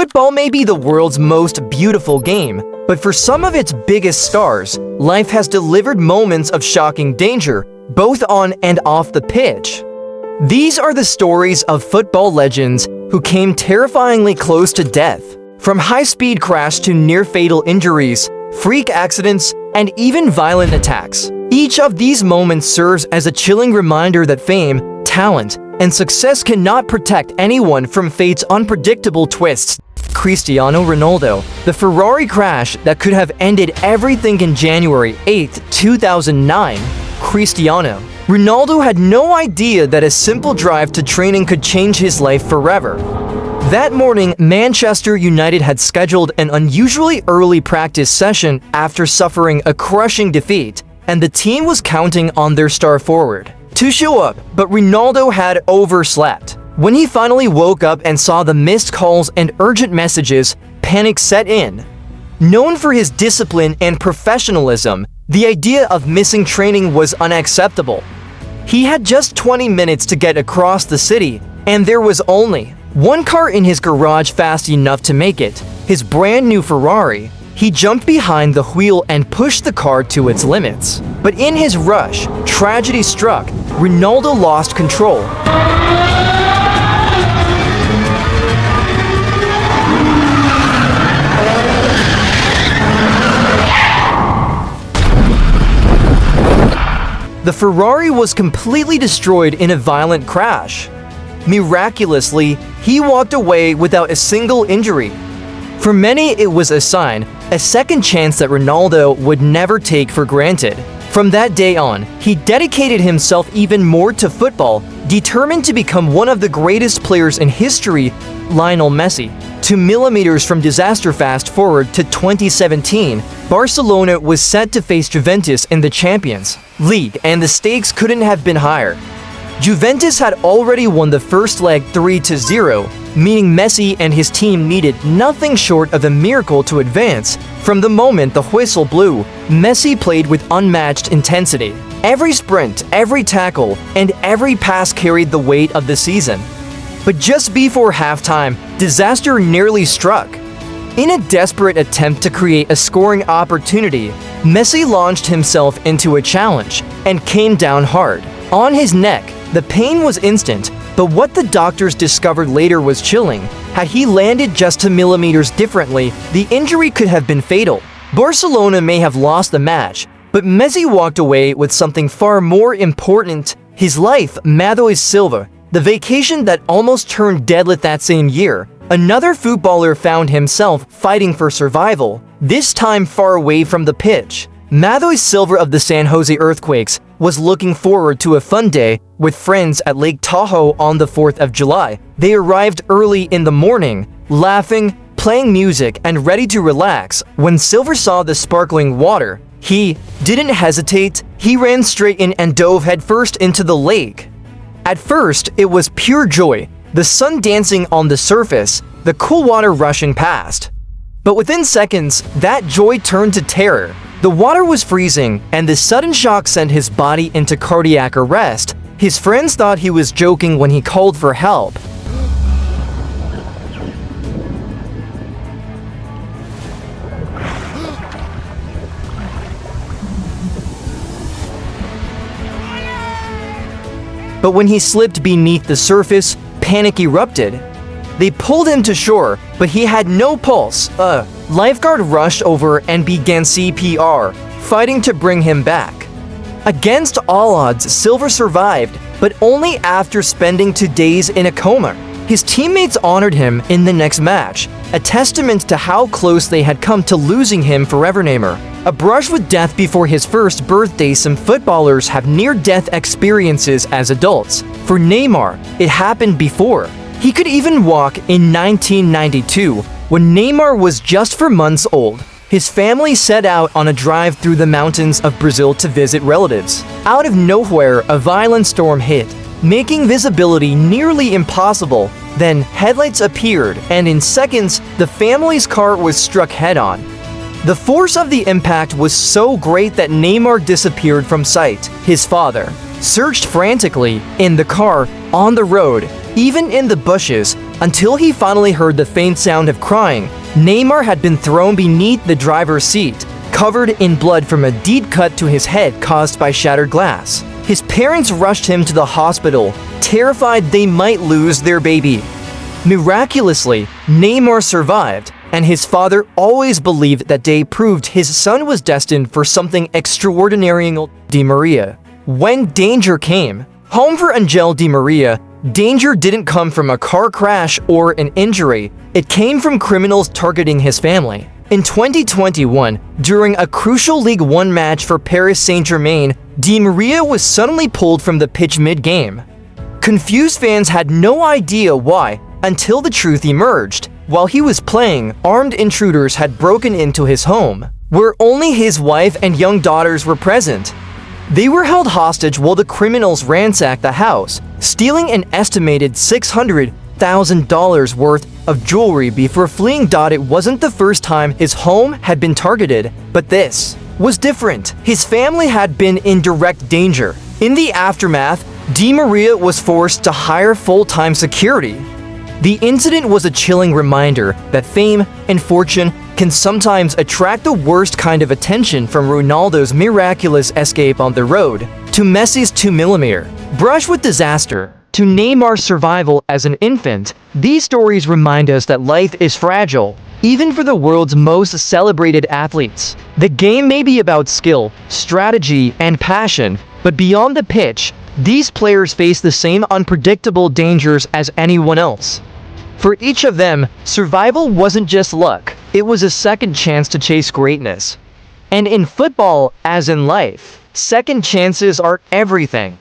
Football may be the world's most beautiful game, but for some of its biggest stars, life has delivered moments of shocking danger, both on and off the pitch. These are the stories of football legends who came terrifyingly close to death. From high-speed crash to near-fatal injuries, freak accidents, and even violent attacks. Each of these moments serves as a chilling reminder that fame, talent, and success cannot protect anyone from fate's unpredictable twists. Cristiano Ronaldo, the Ferrari crash that could have ended everything in January 8, 2009. Cristiano Ronaldo had no idea that a simple drive to training could change his life forever. That morning, Manchester United had scheduled an unusually early practice session after suffering a crushing defeat, and the team was counting on their star forward to show up, but Ronaldo had overslept. When he finally woke up and saw the missed calls and urgent messages, panic set in. Known for his discipline and professionalism, the idea of missing training was unacceptable. He had just 20 minutes to get across the city, and there was only one car in his garage fast enough to make it, his brand new Ferrari. He jumped behind the wheel and pushed the car to its limits. But in his rush, tragedy struck. Ronaldo lost control. The Ferrari was completely destroyed in a violent crash. Miraculously, he walked away without a single injury. For many, it was a sign, a second chance that Ronaldo would never take for granted. From that day on, he dedicated himself even more to football, determined to become one of the greatest players in history. Lionel Messi. 2 millimeters from disaster. Fast forward to 2017, Barcelona was set to face Juventus in the Champions League, and the stakes couldn't have been higher. Juventus had already won the first leg 3-0, meaning Messi and his team needed nothing short of a miracle to advance. From the moment the whistle blew, Messi played with unmatched intensity. Every sprint, every tackle, and every pass carried the weight of the season. But just before halftime, disaster nearly struck. In a desperate attempt to create a scoring opportunity, Messi launched himself into a challenge and came down hard. On his neck, the pain was instant, but what the doctors discovered later was chilling. Had he landed just 2 millimeters differently, the injury could have been fatal. Barcelona may have lost the match, but Messi walked away with something far more important: his life. Matthijs Silva, the vacation that almost turned deadly that same year. Another footballer found himself fighting for survival, this time far away from the pitch. Matthijs Silva of the San Jose Earthquakes was looking forward to a fun day with friends at Lake Tahoe on the 4th of July. They arrived early in the morning, laughing, playing music, and ready to relax. When Silva saw the sparkling water, he didn't hesitate. He ran straight in and dove headfirst into the lake. At first, it was pure joy, the sun dancing on the surface, the cool water rushing past. But within seconds, that joy turned to terror. The water was freezing, and the sudden shock sent his body into cardiac arrest. His friends thought he was joking when he called for help. But when he slipped beneath the surface, panic erupted. They pulled him to shore, but he had no pulse. A lifeguard rushed over and began CPR, fighting to bring him back. Against all odds, Silva survived, but only after spending 2 days in a coma. His teammates honored him in the next match, a testament to how close they had come to losing him forever. Neymar. A brush with death before his first birthday. Some footballers have near-death experiences as adults. For Neymar, it happened before. He could even walk in 1992, when Neymar was just 4 months old. His family set out on a drive through the mountains of Brazil to visit relatives. Out of nowhere, a violent storm hit, making visibility nearly impossible. Then headlights appeared, and in seconds, the family's car was struck head-on. The force of the impact was so great that Neymar disappeared from sight. His father searched frantically in the car, on the road, even in the bushes, Until he finally heard the faint sound of crying, Neymar had been thrown beneath the driver's seat, covered in blood from a deep cut to his head caused by shattered glass. His parents rushed him to the hospital, terrified they might lose their baby. Miraculously, Neymar survived, and his father always believed that day proved his son was destined for something extraordinary. Di Maria. When danger came, home for Angel Di Maria, danger didn't come from a car crash or an injury, it came from criminals targeting his family. In 2021, during a crucial League One match for Paris Saint-Germain, Di Maria was suddenly pulled from the pitch mid-game. Confused fans had no idea why, until the truth emerged. While he was playing, armed intruders had broken into his home, where only his wife and young daughters were present. They were held hostage while the criminals ransacked the house, stealing an estimated $600,000 worth of jewelry before fleeing. It wasn't the first time his home had been targeted, but this was different. His family had been in direct danger. In the aftermath, Di Maria was forced to hire full-time security. The incident was a chilling reminder that fame and fortune can sometimes attract the worst kind of attention, from Ronaldo's miraculous escape on the road to Messi's 2mm brush with disaster to Neymar's survival as an infant. These stories remind us that life is fragile, even for the world's most celebrated athletes. The game may be about skill, strategy, and passion, but beyond the pitch, these players face the same unpredictable dangers as anyone else. For each of them, survival wasn't just luck, it was a second chance to chase greatness. And in football, as in life, second chances are everything.